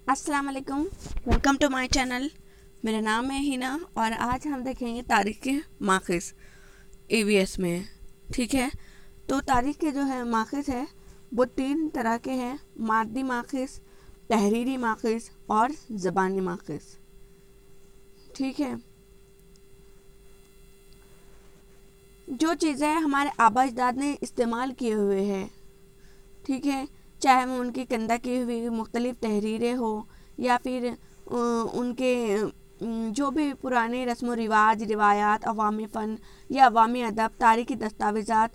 अस्सलाम वालेकुम, welcome to my channel. मेरा नाम है हिना और आज हम देखेंगे तारीख के माखिज़ EVS में। ठीक है, तो तारीख के जो है माखिज़ है वो 3 तरह के हैं: मादी माखिज़, तहरीरी माखिज़ और ज़बानी माखिज़। ठीक है, जो चीज़ें हमारे आबा अजदाद ने इस्तेमाल किए हुए हैं, ठीक है, चाहे वो उनकी कंदा की हुई मुख्तलिफ़ तहरीरें हो या फिर उनके जो भी पुराने रस्म व रिवाज, रिवायात, अवामी फ़न या अवामी अदब, तारीख़ी दस्तावेज़ात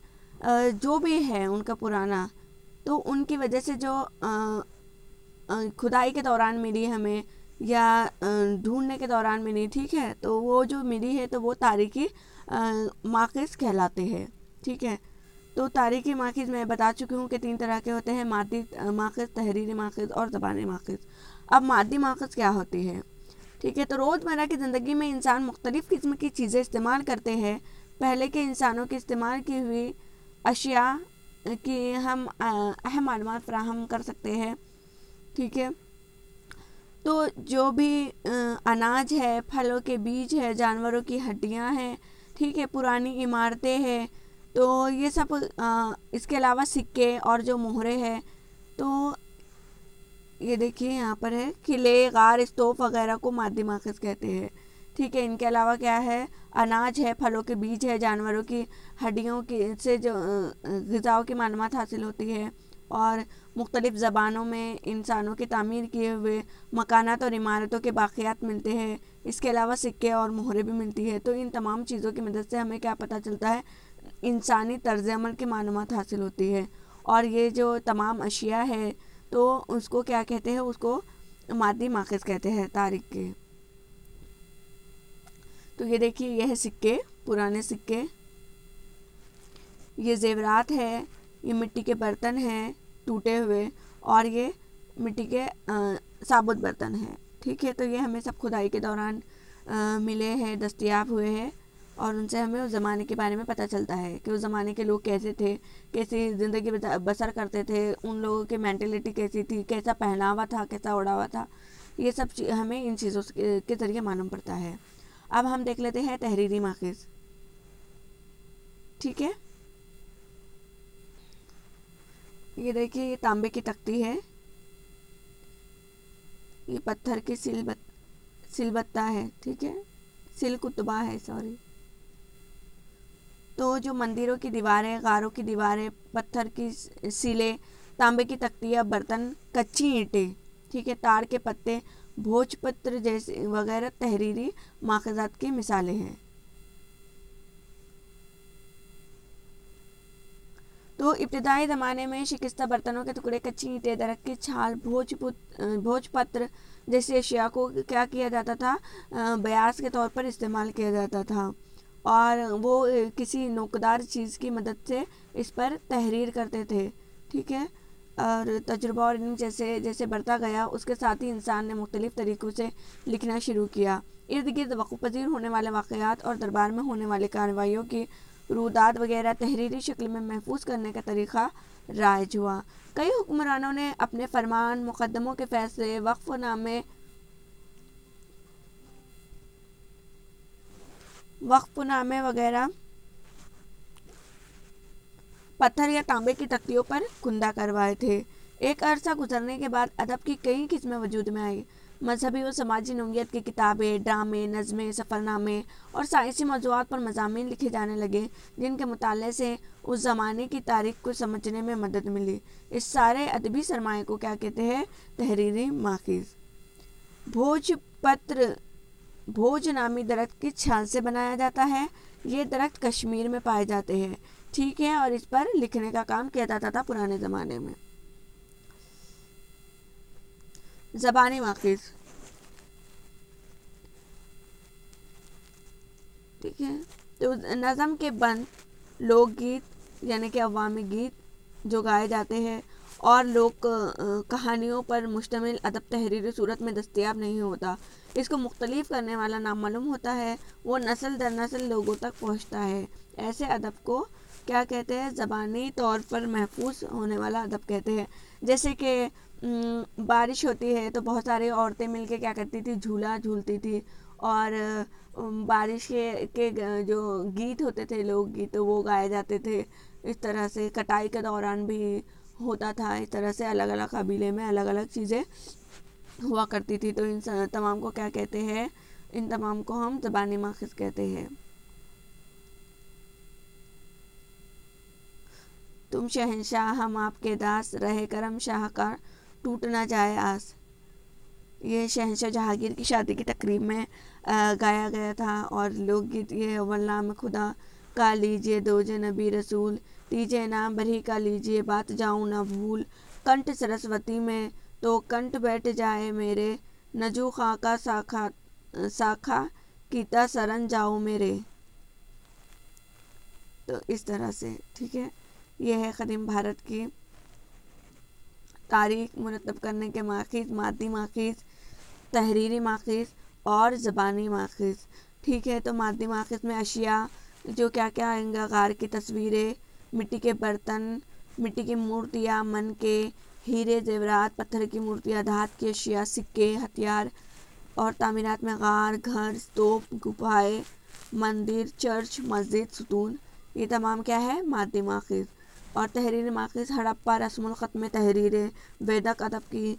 जो भी है उनका पुराना, तो उनकी वजह से जो खुदाई के दौरान मिली हमें या ढूंढने के दौरान मिली, ठीक है, तो वो जो मिली है तो वो तारीख़ी माखिज़ कहलाते हैं। ठीक है, तो तारीख़ी माखिज़ मैं बता चुकी हूँ कि 3 तरह के होते हैं: मादी माखिज़, तहरीरी माखिज़ और ज़बानी माखिज़। अब मादी माखिज़ क्या होती है? ठीक है, तो रोज़मर्रा की ज़िंदगी में इंसान मुख्तलिफ़ किस्म की चीज़ें इस्तेमाल करते हैं। पहले के इंसानों की इस्तेमाल की हुई अशिया की हम अहम मालूमात फ़राहम कर सकते हैं। ठीक है, तो जो भी अनाज है, फलों के बीज है, जानवरों की हड्डियाँ हैं, ठीक है, पुरानी इमारतें हैं, तो ये सब इसके अलावा सिक्के और जो मोहरे हैं, तो ये देखिए यहाँ पर है किले, गार, स्तूप वगैरह को मादी माखिज़ कहते हैं। ठीक है, इनके अलावा क्या है? अनाज है, फलों के बीज है, जानवरों की हड्डियों की से जो ग़िज़ाओं की मालूमात हासिल होती है, और मुख्तलिफ़ ज़बानों में इंसानों की तामीर किए हुए मकानात और इमारतों के बाक़ियात मिलते हैं। इसके अलावा सिक्के और मोहरें भी मिलती है। तो इन तमाम चीज़ों की मदद से हमें क्या पता चलता है? इंसानी तर्ज़ अमल की मालूमात हासिल होती है। और ये जो तमाम अशिया है तो उसको क्या कहते हैं? उसको मादी माखिज़ कहते हैं तारीख के। तो ये देखिए, ये है सिक्के, पुराने सिक्के, ये ज़ेवरात है, ये मिट्टी के बर्तन हैं टूटे हुए, और ये मिट्टी के साबुत बर्तन हैं। ठीक है, तो ये हमें सब खुदाई के दौरान मिले हैं, दस्तयाब हुए हैं, और उनसे हमें उस ज़माने के बारे में पता चलता है कि उस ज़माने के लोग कैसे थे, कैसी ज़िंदगी बसर करते थे, उन लोगों की मेंटलिटी कैसी थी, कैसा पहनावा था, कैसा ओढ़ावा था। ये सब हमें इन चीज़ों के ज़रिए मालूम पड़ता है। अब हम देख लेते हैं तहरीरी माखिज़। ठीक है, ये देखिए, ये तांबे की तख्ती है, ये पत्थर की सिलबत्ता है, ठीक है, सिल कुतबा है, सॉरी। तो जो मंदिरों की दीवारें, गारों की दीवारें, पत्थर की सिलें, तांबे की तख्तियाँ, बर्तन, कच्ची ईंटें, ठीक है, ताड़ के पत्ते, भोजपत्र जैसे वगैरह तहरीरी माखिज़ात की मिसालें हैं। तो इब्तिदाई ज़माने में शिकस्ता बर्तनों के टुकड़े, कच्ची ईंटें, दरख्त की छाल, भोजपत्र जैसी अशिया को क्या किया जाता था? बयास के तौर पर इस्तेमाल किया जाता था, और वो किसी नोकदार चीज़ की मदद से इस पर तहरीर करते थे। ठीक है, और तजुर्बा और इल्म जैसे जैसे बढ़ता गया, उसके साथ ही इंसान ने मुख्तलिफ़ तरीक़ों से लिखना शुरू किया। इर्द गिर्द वक़्फ़ पज़ीर होने वाले वाक़यात और दरबार में होने वाली कार्रवाइयों की रुदात वगैरह तहरीरी शक्ल में महफूज करने का तरीक़ा राइज हुआ। कई हुक्मरानों ने अपने फरमान, मुक़द्दमों के फ़ैसले, वक्फ़नामे वगैरह पत्थर या तांबे की तख्तियों पर कुंदा करवाए थे। एक अरसा गुजरने के बाद अदब की कई किस्में वजूद में आई। मजहबी और समाजी नोयत की किताबें, ड्रामे, नज़में, सफ़रनामे और साइंसी मौज़ूआत पर मज़ामीन लिखे जाने लगे, जिनके मुताले से उस ज़माने की तारीख़ को समझने में मदद मिली। इस सारे अदबी सरमाए को क्या कहते हैं? तहरीरी माखिज़। भोजपत्र भोज नामी दरख्त की छाल से बनाया जाता है। ये दरख्त कश्मीर में पाए जाते हैं। ठीक है, और इस पर लिखने का काम किया जाता था पुराने ज़माने में। ज़बानी माखिज़। ठीक है, तो नज़म के बंद, लोकगीत यानी कि अवामी गीत जो गाए जाते हैं, और लोक कहानियों पर मुश्तमिल अदब तहरीरी सूरत में दस्तयाब नहीं होता। इसको मुख्तलिफ करने वाला नामालूम होता है, वो नस्ल दर नस्ल लोगों तक पहुँचता है। ऐसे अदब को کیا کہتے ہیں، زبانی طور پر محفوظ ہونے والا ادب کہتے ہیں. جیسے کہ بارش ہوتی ہے تو بہت ساری عورتیں مل کے کیا کرتی تھی، جھولا جھولتی تھی، اور بارش کے جو گیت ہوتے تھے، لوک گیت، وہ گائے جاتے تھے. اس طرح سے کٹائی کے دوران بھی ہوتا تھا. اس طرح سے الگ الگ قبیلے میں الگ الگ چیزیں ہوا کرتی تھی. تو ان تمام کو کیا کہتے ہیں، ان تمام کو ہم زبانی ماخذ کہتے ہیں. تم شہنشاہ ہم آپ کے داس، رہے کرم شاہ کا ٹوٹ نہ جائے آس. یہ شہنشاہ جہانگیر کی شادی کی تقریب میں گایا گیا تھا. اور لوک گیت یہ والنام خدا کا لیجئے، دوجے نبی رسول، تیجے نام بری کا لیجئے، بات جاؤں نہ بھول، کنٹ سرسوتی میں تو کنٹ بیٹھ جائے میرے، نجو خاکا ساکھا کیتا سرن جاؤ میرے. تو اس طرح سے ٹھیک ہے. یہ ہے قدیم بھارت کی تاریخ مرتب کرنے کے ماخذ، مادی ماخذ، تحریری ماخذ اور زبانی ماخذ. ٹھیک ہے. تو مادی ماخذ میں اشیاء جو کیا کیا آئیں گا، غار کی تصویریں، مٹی کے برتن، مٹی کی مورتیاں، من کے ہیرے زیورات، پتھر کی مورتیاں، دھات کی اشیاء، سکے، ہتھیار. اور تعمیرات میں غار، گھر، ستوپ، گپھائیں، مندر، چرچ، مسجد، ستون. یہ تمام کیا ہے، مادی ماخذ. اور تحریری ماخذ، ہڑپا رسم الخط میں تحریریں، ویدک ادب کی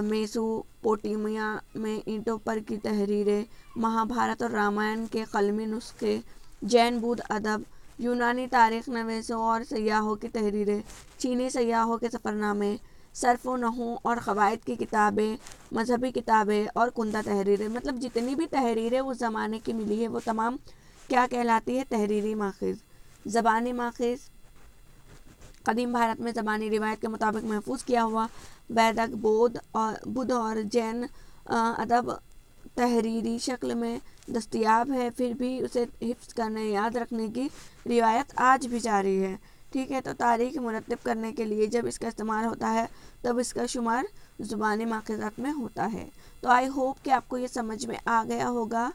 میسوپوٹیمیا میں اینٹوں پر کی تحریریں، مہابھارت اور رامائن کے قلمی نسخے، جین بدھ ادب، یونانی تاریخ نویسوں اور سیاحوں کی تحریریں، چینی سیاحوں کے سفر نامے، صرف و نحو اور قواعد کی کتابیں، مذہبی کتابیں اور کندہ تحریریں. مطلب جتنی بھی تحریریں اس زمانے کی ملی ہے وہ تمام کیا کہلاتی ہے، تحریری ماخذ. زبانی ماخذ، قدیم بھارت میں زبانی روایت کے مطابق محفوظ کیا ہوا ویدک، بدھ اور جین ادب تحریری شکل میں دستیاب ہے. پھر بھی اسے حفظ کرنے، یاد رکھنے کی روایت آج بھی جاری ہے. ٹھیک ہے. تو تاریخ مرتب کرنے کے لیے جب اس کا استعمال ہوتا ہے تب اس کا شمار زبانی ماخذات میں ہوتا ہے. تو آئی ہوپ کہ آپ کو یہ سمجھ میں آ گیا ہوگا.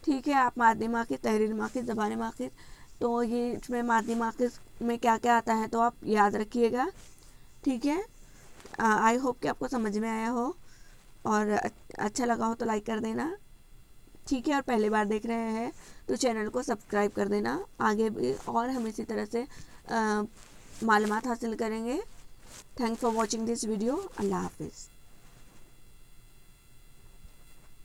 ٹھیک ہے. آپ مادی ماخذ، تحریری ماخذ، زبانی ماخذ، تو یہ اس میں مادی ماخذ میں کیا کیا آتا ہے تو آپ یاد رکھیے گا. ٹھیک ہے. آئی ہوپ کہ آپ کو سمجھ میں آیا ہو، اور اچھا لگا ہو تو لائک کر دینا. ٹھیک ہے. اور پہلی بار دیکھ رہے ہیں تو چینل کو سبسکرائب کر دینا. آگے بھی اور ہم اسی طرح سے معلومات حاصل کریں گے. Thank for watching this video. اللہ حافظ.